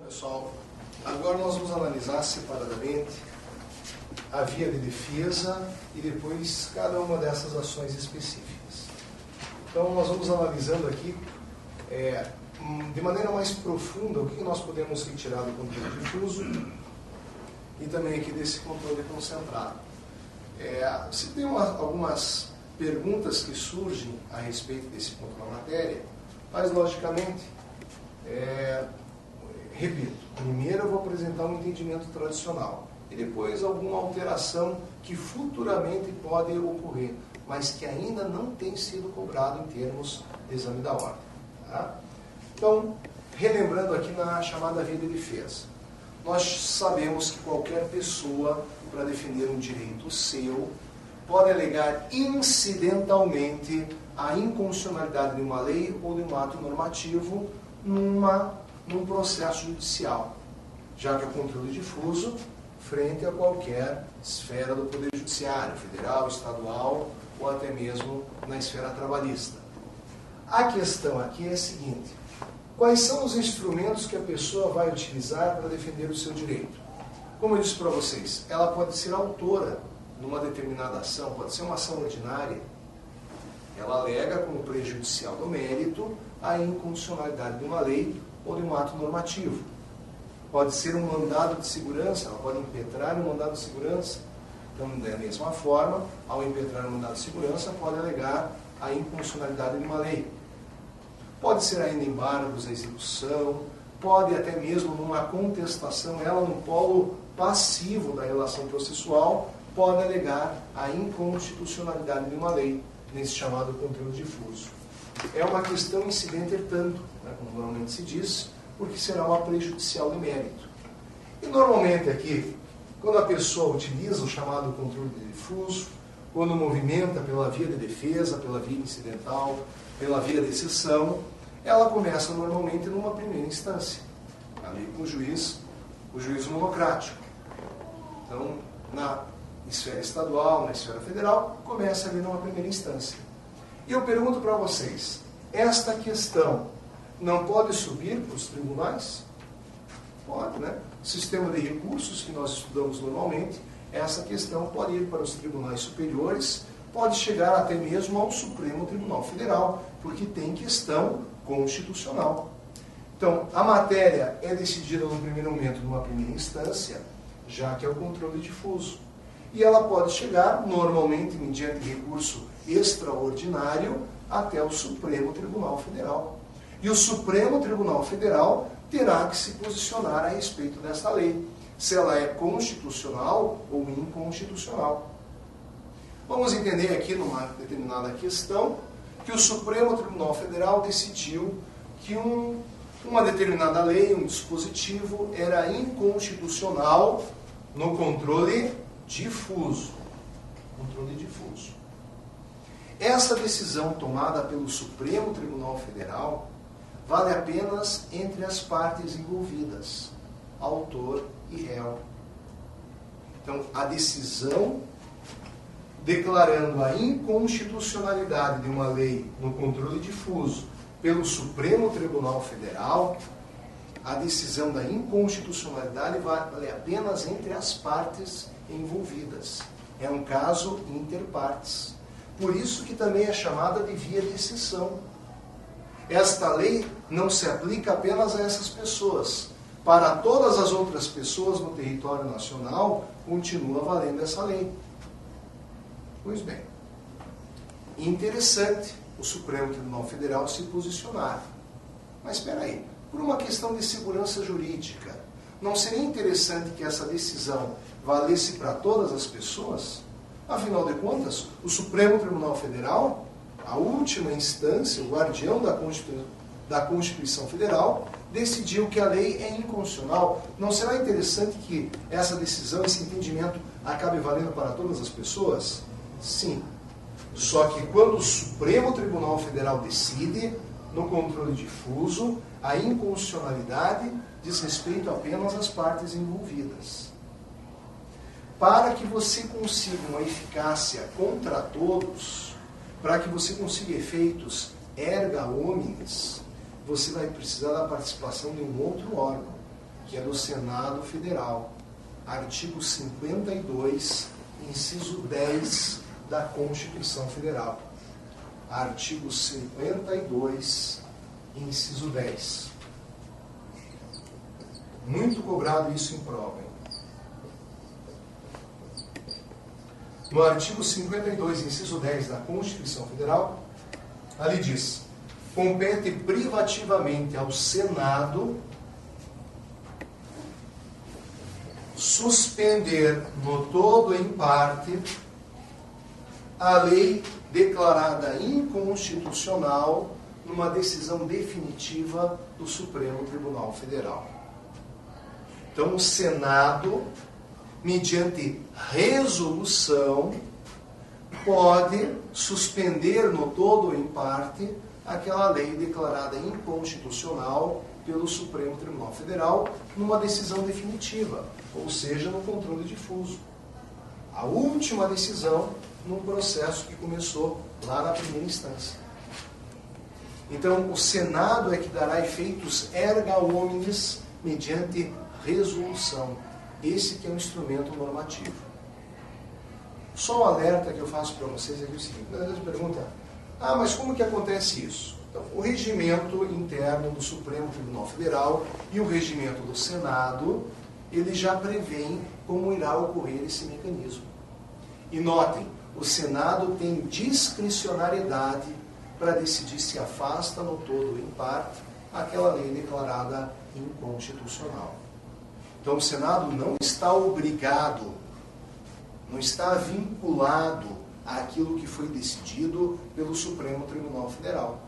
Pessoal, agora nós vamos analisar separadamente a via de defesa e depois cada uma dessas ações específicas. Então nós vamos analisando aqui de maneira mais profunda o que nós podemos retirar do controle difuso e também aqui desse controle concentrado. Se tem algumas perguntas que surgem a respeito desse ponto na matéria, mas logicamente, repito, primeiro eu vou apresentar um entendimento tradicional e depois alguma alteração que futuramente pode ocorrer, mas que ainda não tem sido cobrado em termos de exame da ordem. Tá? Então, relembrando aqui na chamada via de defesa, nós sabemos que qualquer pessoa, para defender um direito seu, pode alegar incidentalmente a inconstitucionalidade de uma lei ou de um ato normativo num processo judicial, já que é o controle difuso frente a qualquer esfera do Poder Judiciário, federal, estadual ou até mesmo na esfera trabalhista. A questão aqui é a seguinte: quais são os instrumentos que a pessoa vai utilizar para defender o seu direito? Como eu disse para vocês, ela pode ser autora numa determinada ação, pode ser uma ação ordinária. Ela alega como prejudicial do mérito a inconstitucionalidade de uma lei ou de um ato normativo. Pode ser um mandado de segurança, ela pode impetrar um mandado de segurança. Então, da mesma forma, ao impetrar um mandado de segurança, pode alegar a inconstitucionalidade de uma lei. Pode ser ainda embargos à execução, pode até mesmo numa contestação, ela no polo passivo da relação processual, pode alegar a inconstitucionalidade de uma lei, nesse chamado controle difuso. É uma questão incidente tanto, como normalmente se diz, porque será uma prejudicial de mérito. E normalmente aqui, quando a pessoa utiliza o chamado controle difuso, quando movimenta pela via de defesa, pela via incidental, pela via de exceção, ela começa normalmente numa primeira instância, ali com o juiz monocrático. Então, na esfera estadual, na esfera federal, começa ali numa primeira instância. E eu pergunto para vocês, esta questão não pode subir para os tribunais? Pode, né? Sistema de recursos que nós estudamos normalmente, essa questão pode ir para os tribunais superiores, pode chegar até mesmo ao Supremo Tribunal Federal, porque tem questão constitucional. Então, a matéria é decidida no primeiro momento numa primeira instância, já que é o controle difuso. E ela pode chegar, normalmente, mediante recurso extraordinário, até o Supremo Tribunal Federal. E o Supremo Tribunal Federal terá que se posicionar a respeito desta lei, se ela é constitucional ou inconstitucional. Vamos entender aqui, numa determinada questão, que o Supremo Tribunal Federal decidiu que uma determinada lei, um dispositivo, era inconstitucional no controle difuso. Controle difuso. Essa decisão tomada pelo Supremo Tribunal Federal vale apenas entre as partes envolvidas, autor e réu. Então, a decisão declarando a inconstitucionalidade de uma lei no controle difuso pelo Supremo Tribunal Federal, a decisão da inconstitucionalidade vale apenas entre as partes envolvidas. É um caso inter partes. Por isso que também é chamada de via de exceção. Esta lei não se aplica apenas a essas pessoas. Para todas as outras pessoas no território nacional, continua valendo essa lei. Pois bem, interessante o Supremo Tribunal Federal se posicionar. Mas espera aí, por uma questão de segurança jurídica, não seria interessante que essa decisão valesse para todas as pessoas? Afinal de contas, o Supremo Tribunal Federal, a última instância, o guardião da Constituição Federal, decidiu que a lei é inconstitucional. Não será interessante que essa decisão, esse entendimento, acabe valendo para todas as pessoas? Sim. Só que quando o Supremo Tribunal Federal decide, no controle difuso, a inconstitucionalidade diz respeito apenas às partes envolvidas. Para que você consiga uma eficácia contra todos, para que você consiga efeitos erga omnes, você vai precisar da participação de um outro órgão, que é do Senado Federal. Artigo 52, inciso 10 da Constituição Federal. Artigo 52, inciso 10. Muito cobrado isso em prova, hein? No artigo 52, inciso 10 da Constituição Federal, ali diz: compete privativamente ao Senado suspender no todo ou em parte a lei declarada inconstitucional numa decisão definitiva do Supremo Tribunal Federal. Então, o Senado, mediante resolução, pode suspender no todo ou em parte aquela lei declarada inconstitucional pelo Supremo Tribunal Federal numa decisão definitiva, ou seja, no controle difuso. A última decisão num processo que começou lá na primeira instância. Então, o Senado é que dará efeitos erga omnes mediante resolução. Esse que é um instrumento normativo. Só um alerta que eu faço para vocês é o seguinte: muitas vezes pergunta, mas como que acontece isso? Então, o regimento interno do Supremo Tribunal Federal e o regimento do Senado, eles já prevêem como irá ocorrer esse mecanismo. E notem, o Senado tem discricionariedade para decidir se afasta no todo ou em parte aquela lei declarada inconstitucional. Então, o Senado não está obrigado, não está vinculado àquilo que foi decidido pelo Supremo Tribunal Federal.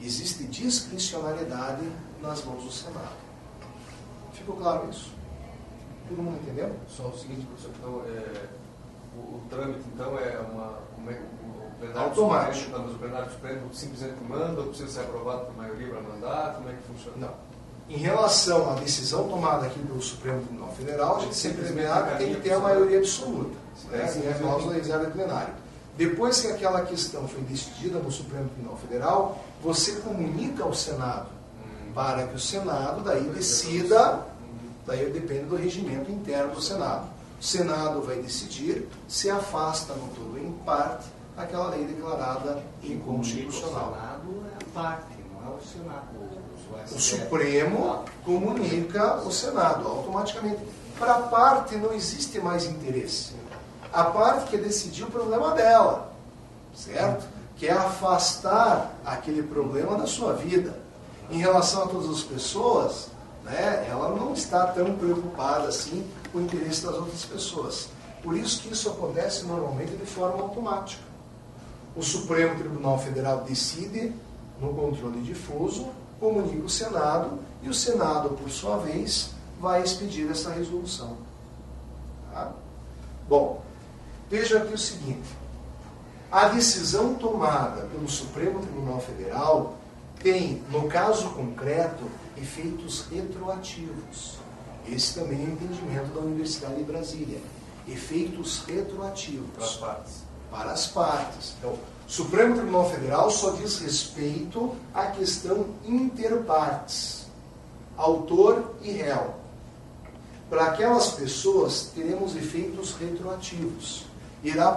Existe discricionariedade nas mãos do Senado. Ficou claro isso? Todo mundo entendeu? Só o seguinte, professor, então, o trâmite, então, é o plenário automático. Supremo, mas o plenário Supremo simplesmente manda ou precisa ser aprovado por maioria para mandar? Como é que funciona? Não. Em relação à decisão tomada aqui pelo Supremo Tribunal Federal, a gente sempre tem que ter a maioria absoluta. Tem a cláusula de reserva plenário. Depois que aquela questão foi decidida no Supremo Tribunal Federal, você comunica ao Senado, para que o Senado daí decida, daí depende do regimento interno do Senado. O Senado vai decidir se afasta no todo ou em parte aquela lei declarada inconstitucional. O Senado é a parte, não é o Senado. O Supremo comunica o Senado automaticamente. Para a parte não existe mais interesse. A parte quer decidir o problema dela, certo? Quer afastar aquele problema da sua vida. Em relação a todas as pessoas, né, ela não está tão preocupada assim com o interesse das outras pessoas. Por isso que isso acontece normalmente de forma automática. O Supremo Tribunal Federal decide no controle difuso, comunica o Senado e o Senado, por sua vez, vai expedir essa resolução. Tá? Bom, veja aqui o seguinte: a decisão tomada pelo Supremo Tribunal Federal tem, no caso concreto, efeitos retroativos. Esse também é o entendimento da Universidade de Brasília. Efeitos retroativos. Para as partes. Para as partes. Então, o Supremo Tribunal Federal só diz respeito à questão interpartes, autor e réu. Para aquelas pessoas, teremos efeitos retroativos. Irá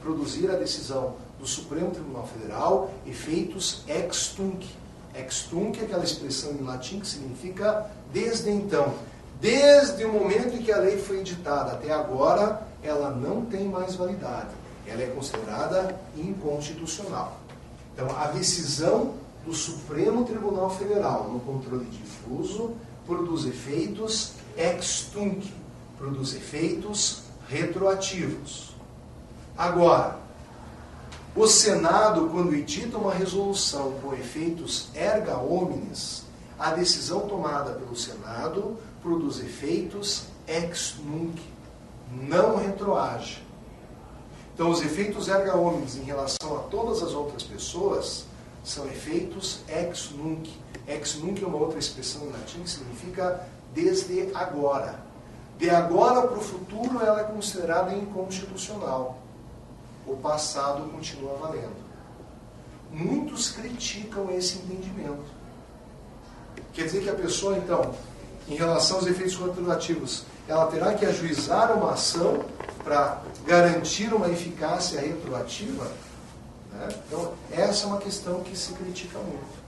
produzir a decisão do Supremo Tribunal Federal efeitos ex tunc. Ex tunc é aquela expressão em latim que significa desde então. Desde o momento em que a lei foi editada até agora, ela não tem mais validade. Ela é considerada inconstitucional. Então, a decisão do Supremo Tribunal Federal no controle difuso produz efeitos ex tunc, produz efeitos retroativos. Agora, o Senado, quando edita uma resolução com efeitos erga omnes, a decisão tomada pelo Senado produz efeitos ex nunc, não retroage. Então, os efeitos erga omnes em relação a todas as outras pessoas são efeitos ex nunc. Ex nunc é uma outra expressão em latim que significa desde agora. De agora para o futuro, ela é considerada inconstitucional. O passado continua valendo. Muitos criticam esse entendimento. Quer dizer que a pessoa, então, em relação aos efeitos retroativos, ela terá que ajuizar uma ação para garantir uma eficácia retroativa, né? Então, essa é uma questão que se critica muito.